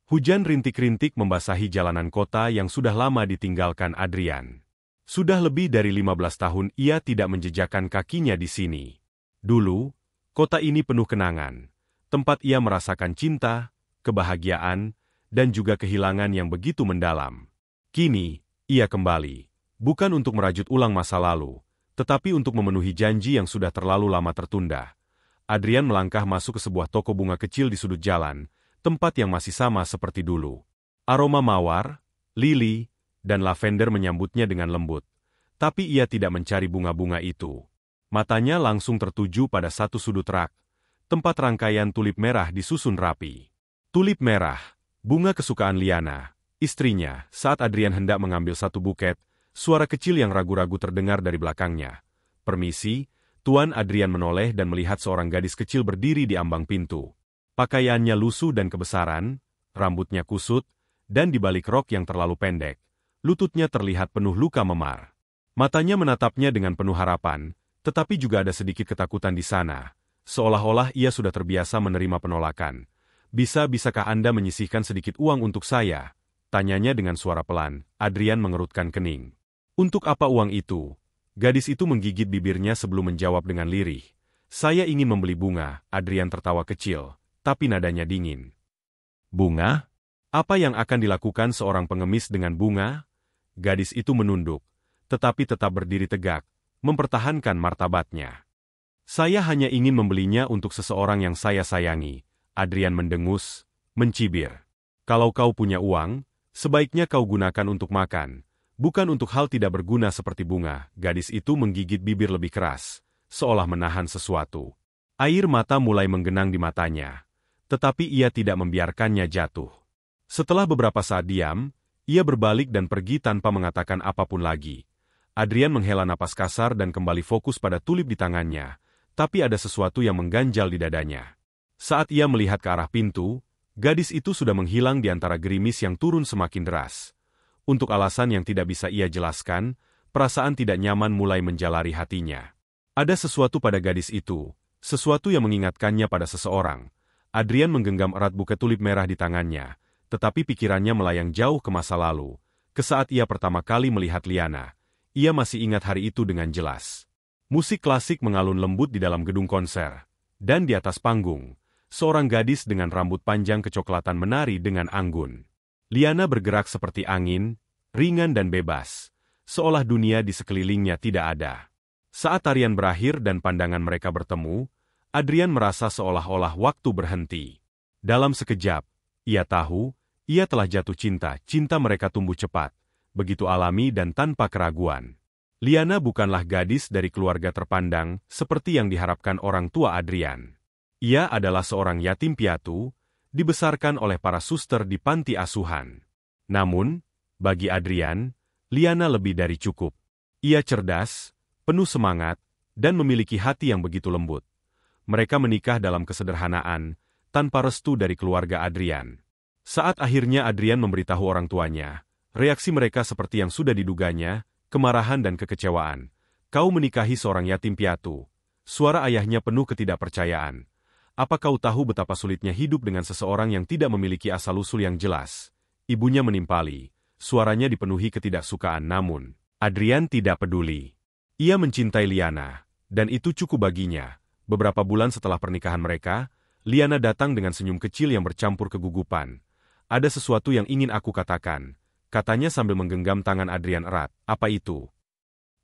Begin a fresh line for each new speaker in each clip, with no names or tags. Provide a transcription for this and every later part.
Hujan rintik-rintik membasahi jalanan kota yang sudah lama ditinggalkan Adrian. Sudah lebih dari 15 tahun ia tidak menjejakkan kakinya di sini. Dulu, kota ini penuh kenangan, tempat ia merasakan cinta, kebahagiaan, dan juga kehilangan yang begitu mendalam. Kini, ia kembali, bukan untuk merajut ulang masa lalu, tetapi untuk memenuhi janji yang sudah terlalu lama tertunda. Adrian melangkah masuk ke sebuah toko bunga kecil di sudut jalan, tempat yang masih sama seperti dulu. Aroma mawar, lili, dan lavender menyambutnya dengan lembut. Tapi ia tidak mencari bunga-bunga itu. Matanya langsung tertuju pada satu sudut rak, tempat rangkaian tulip merah disusun rapi. Tulip merah, bunga kesukaan Liana, istrinya. Saat Adrian hendak mengambil satu buket, suara kecil yang ragu-ragu terdengar dari belakangnya. "Permisi," Tuan. Adrian menoleh dan melihat seorang gadis kecil berdiri di ambang pintu. Pakaiannya lusuh dan kebesaran, rambutnya kusut, dan di balik rok yang terlalu pendek, lututnya terlihat penuh luka memar. Matanya menatapnya dengan penuh harapan, tetapi juga ada sedikit ketakutan di sana, seolah-olah ia sudah terbiasa menerima penolakan. Bisakah Anda menyisihkan sedikit uang untuk saya?" Tanyanya dengan suara pelan. Adrian mengerutkan kening. "Untuk apa uang itu?" Gadis itu menggigit bibirnya sebelum menjawab dengan lirih. "Saya ingin membeli bunga." Adrian tertawa kecil, tapi nadanya dingin. "Bunga? Apa yang akan dilakukan seorang pengemis dengan bunga?" Gadis itu menunduk, tetapi tetap berdiri tegak, mempertahankan martabatnya. "Saya hanya ingin membelinya untuk seseorang yang saya sayangi." Adrian mendengus, mencibir. "Kalau kau punya uang, sebaiknya kau gunakan untuk makan, bukan untuk hal tidak berguna seperti bunga." Gadis itu menggigit bibir lebih keras, seolah menahan sesuatu. Air mata mulai menggenang di matanya. Tetapi ia tidak membiarkannya jatuh. Setelah beberapa saat diam, ia berbalik dan pergi tanpa mengatakan apapun lagi. Adrian menghela napas kasar dan kembali fokus pada tulip di tangannya, tapi ada sesuatu yang mengganjal di dadanya. Saat ia melihat ke arah pintu, gadis itu sudah menghilang di antara gerimis yang turun semakin deras. Untuk alasan yang tidak bisa ia jelaskan, perasaan tidak nyaman mulai menjalari hatinya. Ada sesuatu pada gadis itu, sesuatu yang mengingatkannya pada seseorang. Adrian menggenggam erat buket tulip merah di tangannya, tetapi pikirannya melayang jauh ke masa lalu, ke saat ia pertama kali melihat Liana. Ia masih ingat hari itu dengan jelas. Musik klasik mengalun lembut di dalam gedung konser, dan di atas panggung, seorang gadis dengan rambut panjang kecoklatan menari dengan anggun. Liana bergerak seperti angin, ringan dan bebas, seolah dunia di sekelilingnya tidak ada. Saat tarian berakhir dan pandangan mereka bertemu, Adrian merasa seolah-olah waktu berhenti. Dalam sekejap, ia tahu, ia telah jatuh cinta. Cinta mereka tumbuh cepat, begitu alami dan tanpa keraguan. Liana bukanlah gadis dari keluarga terpandang, seperti yang diharapkan orang tua Adrian. Ia adalah seorang yatim piatu, dibesarkan oleh para suster di panti asuhan. Namun, bagi Adrian, Liana lebih dari cukup. Ia cerdas, penuh semangat, dan memiliki hati yang begitu lembut. Mereka menikah dalam kesederhanaan, tanpa restu dari keluarga Adrian. Saat akhirnya Adrian memberitahu orang tuanya, reaksi mereka seperti yang sudah diduganya, kemarahan dan kekecewaan. "Kau menikahi seorang yatim piatu." Suara ayahnya penuh ketidakpercayaan. "Apa kau tahu betapa sulitnya hidup dengan seseorang yang tidak memiliki asal-usul yang jelas?" Ibunya menimpali, suaranya dipenuhi ketidaksukaan namun, Adrian tidak peduli. Ia mencintai Liana, dan itu cukup baginya. Beberapa bulan setelah pernikahan mereka, Liana datang dengan senyum kecil yang bercampur kegugupan. "Ada sesuatu yang ingin aku katakan," katanya sambil menggenggam tangan Adrian erat. "Apa itu?"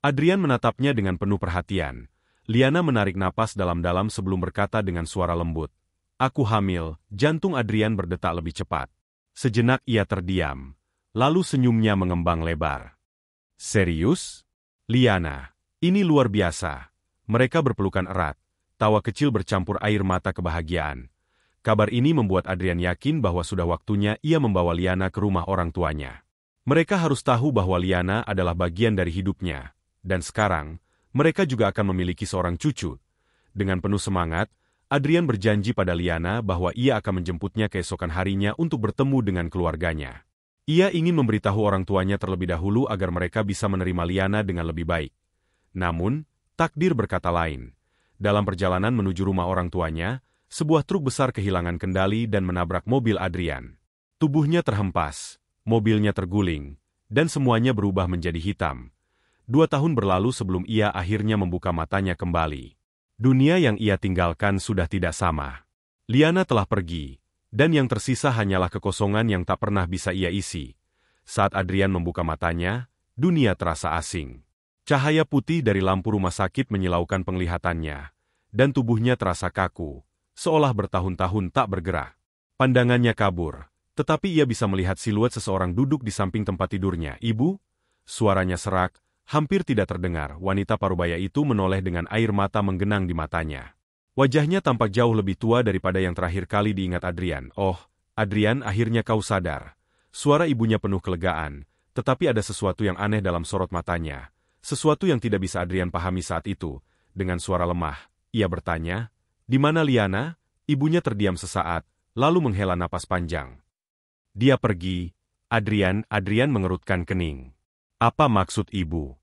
Adrian menatapnya dengan penuh perhatian. Liana menarik napas dalam-dalam sebelum berkata dengan suara lembut, "Aku hamil." Jantung Adrian berdetak lebih cepat. Sejenak ia terdiam, lalu senyumnya mengembang lebar. "Serius? Liana, ini luar biasa." Mereka berpelukan erat. Tawa kecil bercampur air mata kebahagiaan. Kabar ini membuat Adrian yakin bahwa sudah waktunya ia membawa Liana ke rumah orang tuanya. Mereka harus tahu bahwa Liana adalah bagian dari hidupnya. Dan sekarang, mereka juga akan memiliki seorang cucu. Dengan penuh semangat, Adrian berjanji pada Liana bahwa ia akan menjemputnya keesokan harinya untuk bertemu dengan keluarganya. Ia ingin memberitahu orang tuanya terlebih dahulu agar mereka bisa menerima Liana dengan lebih baik. Namun, takdir berkata lain. Dalam perjalanan menuju rumah orang tuanya, sebuah truk besar kehilangan kendali dan menabrak mobil Adrian. Tubuhnya terhempas, mobilnya terguling, dan semuanya berubah menjadi hitam. 2 tahun berlalu sebelum ia akhirnya membuka matanya kembali. Dunia yang ia tinggalkan sudah tidak sama. Liana telah pergi, dan yang tersisa hanyalah kekosongan yang tak pernah bisa ia isi. Saat Adrian membuka matanya, dunia terasa asing. Cahaya putih dari lampu rumah sakit menyilaukan penglihatannya, dan tubuhnya terasa kaku, seolah bertahun-tahun tak bergerak. Pandangannya kabur, tetapi ia bisa melihat siluet seseorang duduk di samping tempat tidurnya. "Ibu?" Suaranya serak, hampir tidak terdengar. Wanita parubaya itu menoleh dengan air mata menggenang di matanya. Wajahnya tampak jauh lebih tua daripada yang terakhir kali diingat Adrian. "Oh, Adrian, akhirnya kau sadar." Suara ibunya penuh kelegaan, tetapi ada sesuatu yang aneh dalam sorot matanya. Sesuatu yang tidak bisa Adrian pahami saat itu. Dengan suara lemah, ia bertanya, "Di mana Liana?" Ibunya terdiam sesaat, lalu menghela napas panjang. "Dia pergi." Adrian mengerutkan kening. "Apa maksud ibu?"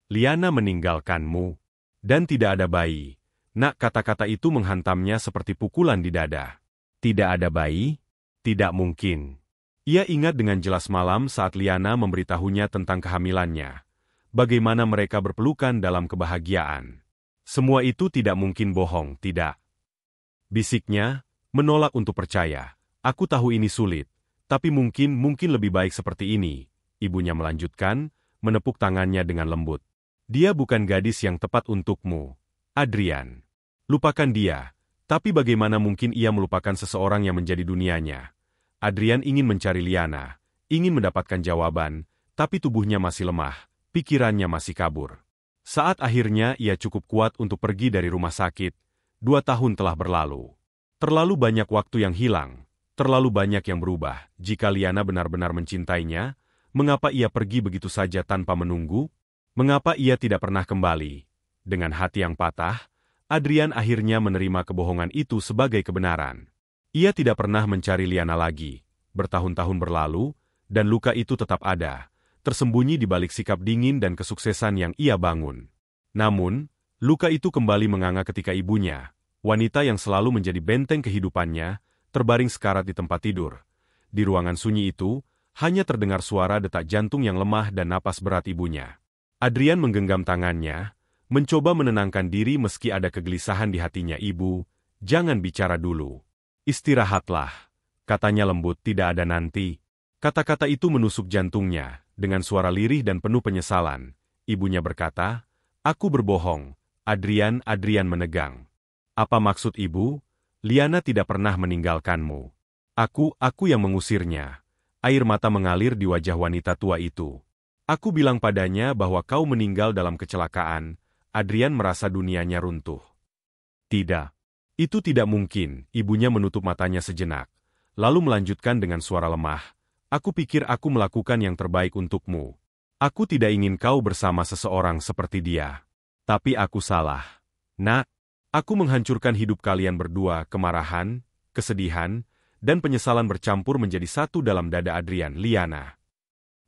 "Liana meninggalkanmu. Dan tidak ada bayi." Nak, kata-kata itu menghantamnya seperti pukulan di dada. "Tidak ada bayi? Tidak mungkin." Ia ingat dengan jelas malam saat Liana memberitahunya tentang kehamilannya. Bagaimana mereka berpelukan dalam kebahagiaan. "Semua itu tidak mungkin bohong, tidak?" bisiknya, menolak untuk percaya. "Aku tahu ini sulit. Tapi mungkin lebih baik seperti ini," ibunya melanjutkan, menepuk tangannya dengan lembut. "Dia bukan gadis yang tepat untukmu, Adrian. Lupakan dia." Tapi bagaimana mungkin ia melupakan seseorang yang menjadi dunianya? Adrian ingin mencari Liana, ingin mendapatkan jawaban, tapi tubuhnya masih lemah, pikirannya masih kabur. Saat akhirnya ia cukup kuat untuk pergi dari rumah sakit, 2 tahun telah berlalu. Terlalu banyak waktu yang hilang. Terlalu banyak yang berubah. Jika Liana benar-benar mencintainya, mengapa ia pergi begitu saja tanpa menunggu? Mengapa ia tidak pernah kembali? Dengan hati yang patah, Adrian akhirnya menerima kebohongan itu sebagai kebenaran. Ia tidak pernah mencari Liana lagi. Bertahun-tahun berlalu, dan luka itu tetap ada, tersembunyi di balik sikap dingin dan kesuksesan yang ia bangun. Namun, luka itu kembali menganga ketika ibunya, wanita yang selalu menjadi benteng kehidupannya, terbaring sekarat di tempat tidur. Di ruangan sunyi itu, hanya terdengar suara detak jantung yang lemah dan napas berat ibunya. Adrian menggenggam tangannya, mencoba menenangkan diri meski ada kegelisahan di hatinya. "Ibu, jangan bicara dulu. Istirahatlah," katanya lembut. "Tidak ada nanti." Kata-kata itu menusuk jantungnya, dengan suara lirih dan penuh penyesalan. Ibunya berkata, "Aku berbohong." Adrian menegang. "Apa maksud ibu? Liana tidak pernah meninggalkanmu." Aku yang mengusirnya." Air mata mengalir di wajah wanita tua itu. "Aku bilang padanya bahwa kau meninggal dalam kecelakaan." Adrian merasa dunianya runtuh. "Tidak. Itu tidak mungkin." Ibunya menutup matanya sejenak, lalu melanjutkan dengan suara lemah, "Aku pikir aku melakukan yang terbaik untukmu. Aku tidak ingin kau bersama seseorang seperti dia. Tapi aku salah. Nak, aku menghancurkan hidup kalian berdua." Kemarahan, kesedihan, dan penyesalan bercampur menjadi satu dalam dada Adrian. "Liana,"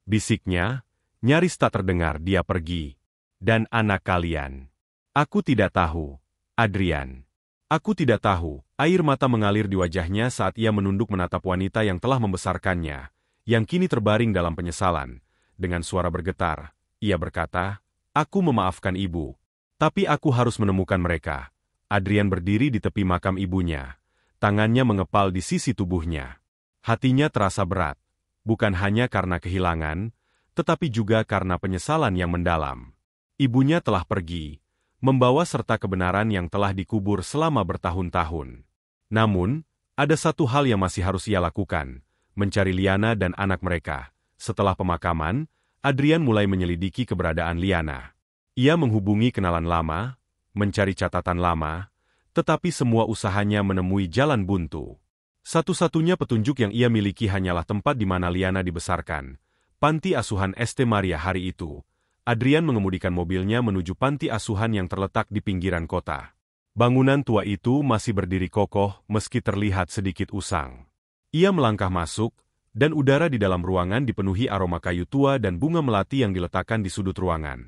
bisiknya, nyaris tak terdengar. "Dia pergi. Dan anak kalian. Aku tidak tahu, Adrian. Aku tidak tahu." Air mata mengalir di wajahnya saat ia menunduk menatap wanita yang telah membesarkannya, yang kini terbaring dalam penyesalan. Dengan suara bergetar, ia berkata, "Aku memaafkan ibu. Tapi aku harus menemukan mereka." Adrian berdiri di tepi makam ibunya. Tangannya mengepal di sisi tubuhnya. Hatinya terasa berat, bukan hanya karena kehilangan, tetapi juga karena penyesalan yang mendalam. Ibunya telah pergi, membawa serta kebenaran yang telah dikubur selama bertahun-tahun. Namun, ada satu hal yang masih harus ia lakukan, mencari Liana dan anak mereka. Setelah pemakaman, Adrian mulai menyelidiki keberadaan Liana. Ia menghubungi kenalan lama, mencari catatan lama, tetapi semua usahanya menemui jalan buntu. Satu-satunya petunjuk yang ia miliki hanyalah tempat di mana Liana dibesarkan, panti asuhan St. Maria. Hari itu, Adrian mengemudikan mobilnya menuju panti asuhan yang terletak di pinggiran kota. Bangunan tua itu masih berdiri kokoh meski terlihat sedikit usang. Ia melangkah masuk, dan udara di dalam ruangan dipenuhi aroma kayu tua dan bunga melati yang diletakkan di sudut ruangan.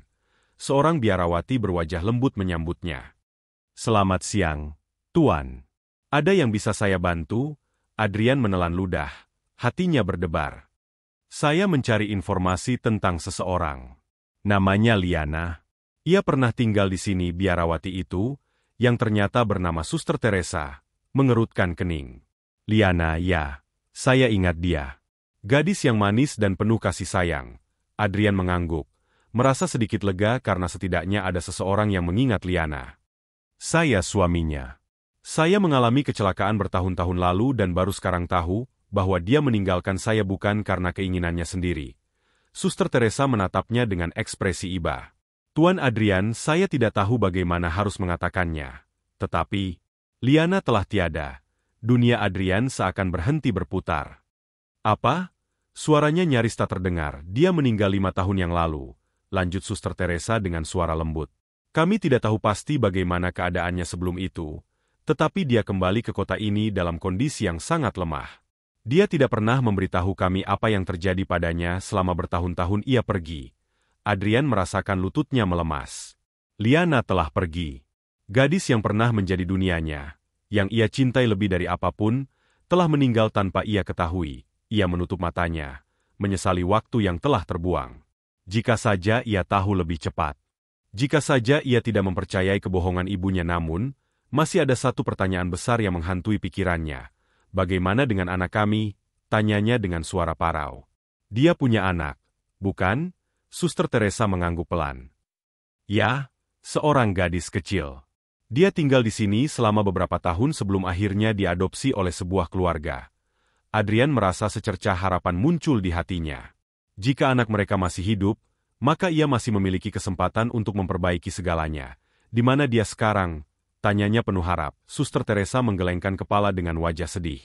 Seorang biarawati berwajah lembut menyambutnya. "Selamat siang, Tuan. Ada yang bisa saya bantu?" Adrian menelan ludah. Hatinya berdebar. Saya mencari informasi tentang seseorang. Namanya Liana. Ia pernah tinggal di sini. Biarawati itu, yang ternyata bernama Suster Teresa, mengerutkan kening. Liana, ya. Saya ingat dia. Gadis yang manis dan penuh kasih sayang. Adrian mengangguk, merasa sedikit lega karena setidaknya ada seseorang yang mengingat Liana. Saya suaminya. Saya mengalami kecelakaan bertahun-tahun lalu dan baru sekarang tahu bahwa dia meninggalkan saya bukan karena keinginannya sendiri. Suster Teresa menatapnya dengan ekspresi iba. Tuan Adrian, saya tidak tahu bagaimana harus mengatakannya. Tetapi, Liana telah tiada. Dunia Adrian seakan berhenti berputar. Apa? Suaranya nyaris tak terdengar. Dia meninggal 5 tahun yang lalu. Lanjut Suster Teresa dengan suara lembut. Kami tidak tahu pasti bagaimana keadaannya sebelum itu. Tetapi dia kembali ke kota ini dalam kondisi yang sangat lemah. Dia tidak pernah memberitahu kami apa yang terjadi padanya selama bertahun-tahun ia pergi. Adrian merasakan lututnya melemas. Liana telah pergi. Gadis yang pernah menjadi dunianya, yang ia cintai lebih dari apapun, telah meninggal tanpa ia ketahui. Ia menutup matanya, menyesali waktu yang telah terbuang. Jika saja ia tahu lebih cepat. Jika saja ia tidak mempercayai kebohongan ibunya, namun, masih ada satu pertanyaan besar yang menghantui pikirannya. Bagaimana dengan anak kami? Tanyanya dengan suara parau. Dia punya anak, bukan? Suster Teresa mengangguk pelan. Ya, seorang gadis kecil. Dia tinggal di sini selama beberapa tahun sebelum akhirnya diadopsi oleh sebuah keluarga. Adrian merasa secercah harapan muncul di hatinya. Jika anak mereka masih hidup, maka ia masih memiliki kesempatan untuk memperbaiki segalanya. Di mana dia sekarang? Tanyanya penuh harap. Suster Teresa menggelengkan kepala dengan wajah sedih.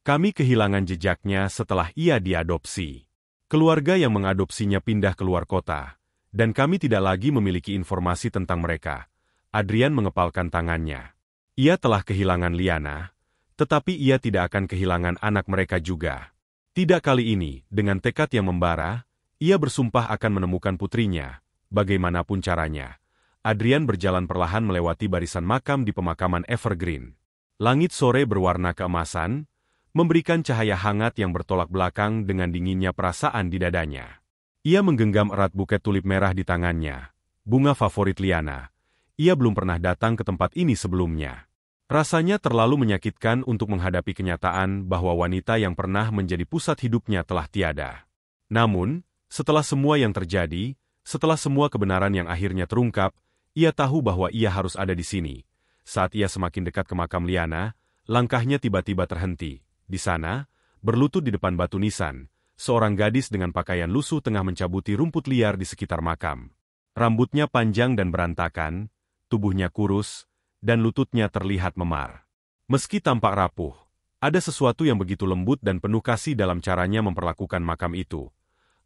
Kami kehilangan jejaknya setelah ia diadopsi. Keluarga yang mengadopsinya pindah keluar kota, dan kami tidak lagi memiliki informasi tentang mereka. Adrian mengepalkan tangannya. Ia telah kehilangan Liana, tetapi ia tidak akan kehilangan anak mereka juga. Tidak kali ini, dengan tekad yang membara, ia bersumpah akan menemukan putrinya, bagaimanapun caranya. Adrian berjalan perlahan melewati barisan makam di pemakaman Evergreen. Langit sore berwarna keemasan, memberikan cahaya hangat yang bertolak belakang dengan dinginnya perasaan di dadanya. Ia menggenggam erat buket tulip merah di tangannya, bunga favorit Liana. Ia belum pernah datang ke tempat ini sebelumnya. Rasanya terlalu menyakitkan untuk menghadapi kenyataan bahwa wanita yang pernah menjadi pusat hidupnya telah tiada. Namun, setelah semua yang terjadi, setelah semua kebenaran yang akhirnya terungkap, ia tahu bahwa ia harus ada di sini. Saat ia semakin dekat ke makam Liana, langkahnya tiba-tiba terhenti. Di sana, berlutut di depan batu nisan, seorang gadis dengan pakaian lusuh tengah mencabuti rumput liar di sekitar makam. Rambutnya panjang dan berantakan, tubuhnya kurus, dan lututnya terlihat memar. Meski tampak rapuh, ada sesuatu yang begitu lembut dan penuh kasih dalam caranya memperlakukan makam itu.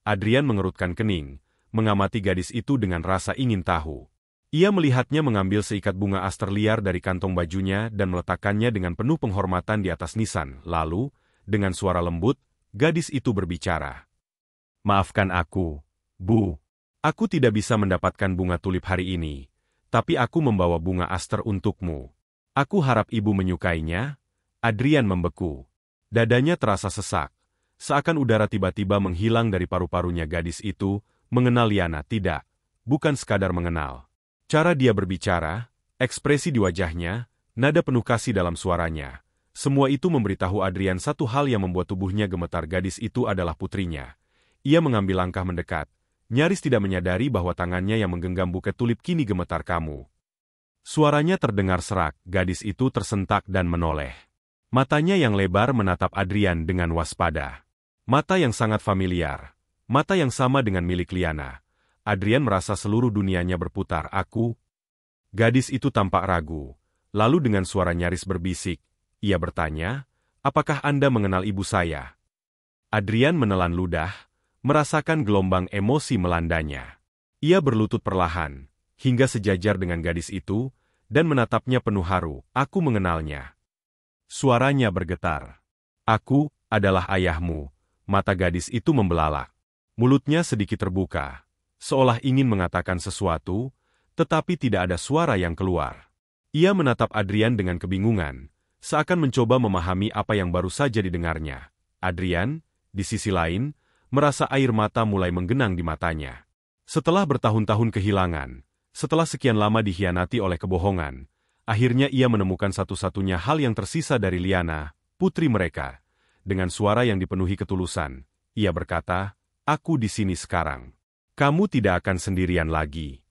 Adrian mengerutkan kening, mengamati gadis itu dengan rasa ingin tahu. Ia melihatnya mengambil seikat bunga aster liar dari kantong bajunya dan meletakkannya dengan penuh penghormatan di atas nisan. Lalu, dengan suara lembut, gadis itu berbicara. Maafkan aku, Bu. Aku tidak bisa mendapatkan bunga tulip hari ini, tapi aku membawa bunga aster untukmu. Aku harap ibu menyukainya. Adrian membeku. Dadanya terasa sesak, seakan udara tiba-tiba menghilang dari paru-parunya. Gadis itu mengenal Liana tidak, bukan sekadar mengenal. Cara dia berbicara, ekspresi di wajahnya, nada penuh kasih dalam suaranya. Semua itu memberitahu Adrian satu hal yang membuat tubuhnya gemetar. Gadis itu adalah putrinya. Ia mengambil langkah mendekat, nyaris tidak menyadari bahwa tangannya yang menggenggam buket tulip kini gemetar. Kamu. Suaranya terdengar serak. Gadis itu tersentak dan menoleh. Matanya yang lebar menatap Adrian dengan waspada. Mata yang sangat familiar. Mata yang sama dengan milik Liana. Adrian merasa seluruh dunianya berputar. Aku? Gadis itu tampak ragu. Lalu dengan suara nyaris berbisik, ia bertanya, apakah Anda mengenal ibu saya? Adrian menelan ludah, merasakan gelombang emosi melandanya. Ia berlutut perlahan, hingga sejajar dengan gadis itu, dan menatapnya penuh haru. Aku mengenalnya. Suaranya bergetar. Aku adalah ayahmu. Mata gadis itu membelalak. Mulutnya sedikit terbuka, seolah ingin mengatakan sesuatu, tetapi tidak ada suara yang keluar. Ia menatap Adrian dengan kebingungan, seakan mencoba memahami apa yang baru saja didengarnya. Adrian, di sisi lain, merasa air mata mulai menggenang di matanya. Setelah bertahun-tahun kehilangan, setelah sekian lama dikhianati oleh kebohongan, akhirnya ia menemukan satu-satunya hal yang tersisa dari Liana, putri mereka. Dengan suara yang dipenuhi ketulusan, ia berkata, "Aku di sini sekarang. Kamu tidak akan sendirian lagi."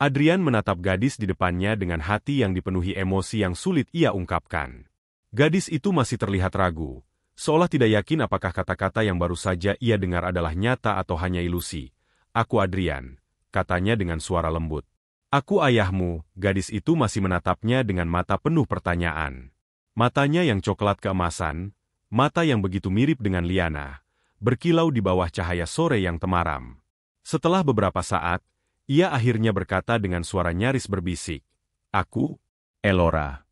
Adrian menatap gadis di depannya dengan hati yang dipenuhi emosi yang sulit ia ungkapkan. Gadis itu masih terlihat ragu, seolah tidak yakin apakah kata-kata yang baru saja ia dengar adalah nyata atau hanya ilusi. "Aku Adrian," katanya dengan suara lembut. "Aku ayahmu." Gadis itu masih menatapnya dengan mata penuh pertanyaan. Matanya yang coklat keemasan, mata yang begitu mirip dengan Liana, berkilau di bawah cahaya sore yang temaram. Setelah beberapa saat, ia akhirnya berkata dengan suara nyaris berbisik, "Aku, Elora."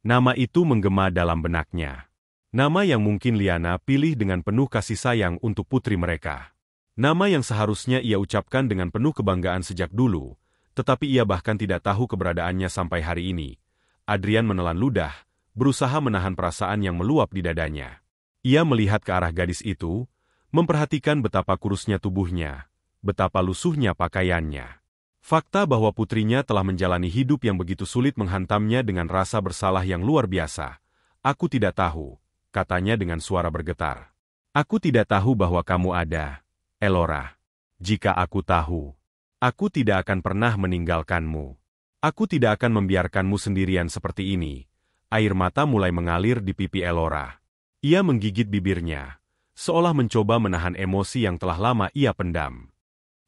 Nama itu menggema dalam benaknya. Nama yang mungkin Liana pilih dengan penuh kasih sayang untuk putri mereka. Nama yang seharusnya ia ucapkan dengan penuh kebanggaan sejak dulu, tetapi ia bahkan tidak tahu keberadaannya sampai hari ini. Adrian menelan ludah, berusaha menahan perasaan yang meluap di dadanya. Ia melihat ke arah gadis itu, memperhatikan betapa kurusnya tubuhnya, betapa lusuhnya pakaiannya. Fakta bahwa putrinya telah menjalani hidup yang begitu sulit menghantamnya dengan rasa bersalah yang luar biasa. "Aku tidak tahu," katanya dengan suara bergetar. "Aku tidak tahu bahwa kamu ada, Elora. Jika aku tahu, aku tidak akan pernah meninggalkanmu. Aku tidak akan membiarkanmu sendirian seperti ini." Air mata mulai mengalir di pipi Elora. Ia menggigit bibirnya, seolah mencoba menahan emosi yang telah lama ia pendam.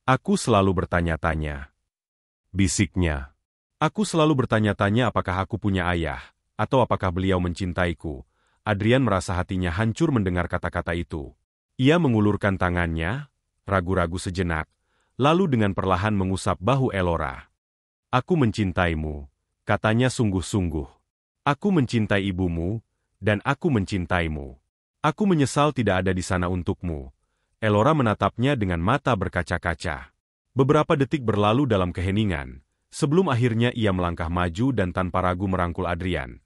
"Aku selalu bertanya-tanya," bisiknya. "Aku selalu bertanya-tanya apakah aku punya ayah, atau apakah beliau mencintaiku." Adrian merasa hatinya hancur mendengar kata-kata itu. Ia mengulurkan tangannya, ragu-ragu sejenak, lalu dengan perlahan mengusap bahu Elora. "Aku mencintaimu," katanya sungguh-sungguh. "Aku mencintai ibumu, dan aku mencintaimu. Aku menyesal tidak ada di sana untukmu." Elora menatapnya dengan mata berkaca-kaca. Beberapa detik berlalu dalam keheningan, sebelum akhirnya ia melangkah maju dan tanpa ragu merangkul Adrian.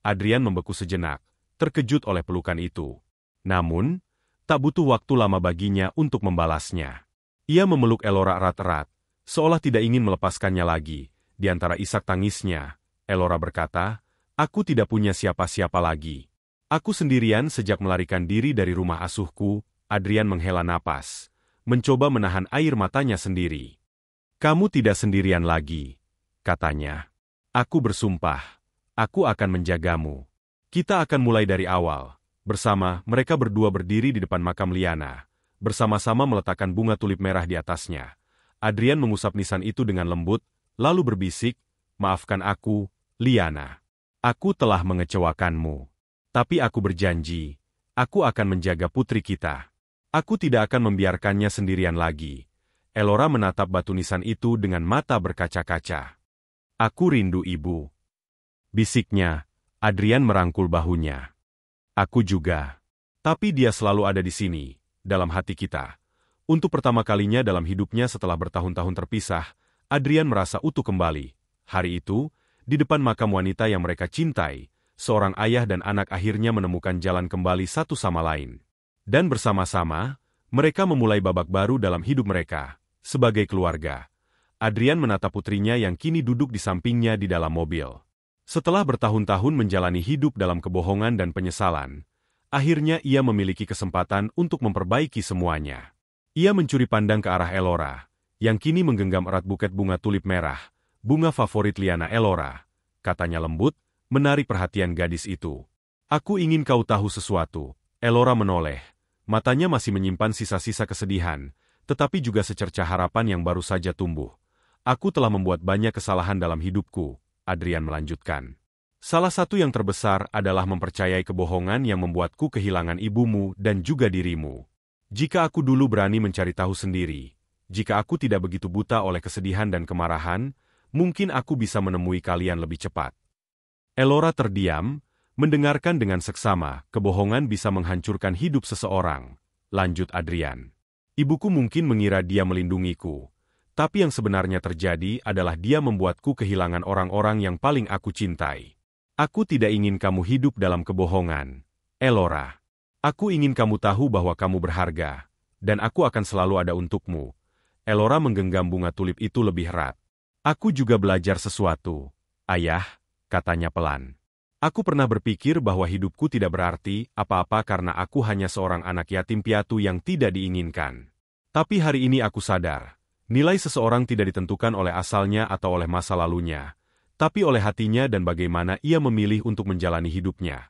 Adrian membeku sejenak, terkejut oleh pelukan itu. Namun, tak butuh waktu lama baginya untuk membalasnya. Ia memeluk Elora erat-erat, seolah tidak ingin melepaskannya lagi. Di antara isak tangisnya, Elora berkata, "Aku tidak punya siapa-siapa lagi. Aku sendirian sejak melarikan diri dari rumah asuhku." Adrian menghela napas, mencoba menahan air matanya sendiri. "Kamu tidak sendirian lagi," katanya. "Aku bersumpah, aku akan menjagamu. Kita akan mulai dari awal." Bersama, mereka berdua berdiri di depan makam Liana, bersama-sama meletakkan bunga tulip merah di atasnya. Adrian mengusap nisan itu dengan lembut, lalu berbisik, "Maafkan aku, Liana. Aku telah mengecewakanmu. Tapi aku berjanji, aku akan menjaga putri kita. Aku tidak akan membiarkannya sendirian lagi." Elora menatap batu nisan itu dengan mata berkaca-kaca. "Aku rindu ibu," bisiknya. Adrian merangkul bahunya. "Aku juga. Tapi dia selalu ada di sini, dalam hati kita." Untuk pertama kalinya dalam hidupnya setelah bertahun-tahun terpisah, Adrian merasa utuh kembali. Hari itu, di depan makam wanita yang mereka cintai, seorang ayah dan anak akhirnya menemukan jalan kembali satu sama lain. Dan bersama-sama, mereka memulai babak baru dalam hidup mereka, sebagai keluarga. Adrian menatap putrinya yang kini duduk di sampingnya di dalam mobil. Setelah bertahun-tahun menjalani hidup dalam kebohongan dan penyesalan, akhirnya ia memiliki kesempatan untuk memperbaiki semuanya. Ia mencuri pandang ke arah Elora, yang kini menggenggam erat buket bunga tulip merah, bunga favorit Liana. "Elora," katanya lembut, menarik perhatian gadis itu. "Aku ingin kau tahu sesuatu." Elora menoleh. Matanya masih menyimpan sisa-sisa kesedihan, tetapi juga secercah harapan yang baru saja tumbuh. "Aku telah membuat banyak kesalahan dalam hidupku," Adrian melanjutkan. "Salah satu yang terbesar adalah mempercayai kebohongan yang membuatku kehilangan ibumu dan juga dirimu. Jika aku dulu berani mencari tahu sendiri, jika aku tidak begitu buta oleh kesedihan dan kemarahan, mungkin aku bisa menemui kalian lebih cepat." Elora terdiam, mendengarkan dengan seksama. "Kebohongan bisa menghancurkan hidup seseorang," lanjut Adrian. "Ibuku mungkin mengira dia melindungiku, tapi yang sebenarnya terjadi adalah dia membuatku kehilangan orang-orang yang paling aku cintai. Aku tidak ingin kamu hidup dalam kebohongan, Elora." Aku ingin kamu tahu bahwa kamu berharga, dan aku akan selalu ada untukmu. Elora menggenggam bunga tulip itu lebih erat. Aku juga belajar sesuatu, Ayah, katanya pelan. Aku pernah berpikir bahwa hidupku tidak berarti apa-apa karena aku hanya seorang anak yatim piatu yang tidak diinginkan. Tapi hari ini aku sadar, nilai seseorang tidak ditentukan oleh asalnya atau oleh masa lalunya, tapi oleh hatinya dan bagaimana ia memilih untuk menjalani hidupnya.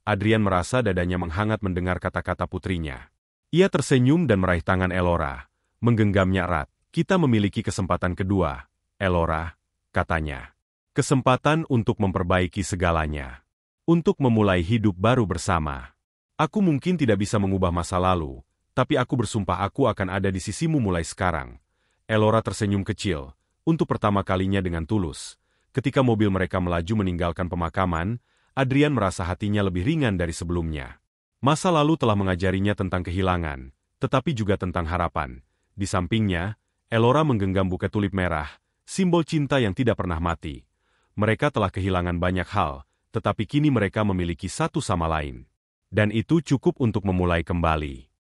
Adrian merasa dadanya menghangat mendengar kata-kata putrinya. Ia tersenyum dan meraih tangan Elora, menggenggamnya erat. Kita memiliki kesempatan kedua, Elora, katanya. Kesempatan untuk memperbaiki segalanya. Untuk memulai hidup baru bersama. Aku mungkin tidak bisa mengubah masa lalu, tapi aku bersumpah aku akan ada di sisimu mulai sekarang. Elora tersenyum kecil, untuk pertama kalinya dengan tulus. Ketika mobil mereka melaju meninggalkan pemakaman, Adrian merasa hatinya lebih ringan dari sebelumnya. Masa lalu telah mengajarinya tentang kehilangan, tetapi juga tentang harapan. Di sampingnya, Elora menggenggam buket tulip merah, simbol cinta yang tidak pernah mati. Mereka telah kehilangan banyak hal, tetapi kini mereka memiliki satu sama lain. Dan itu cukup untuk memulai kembali.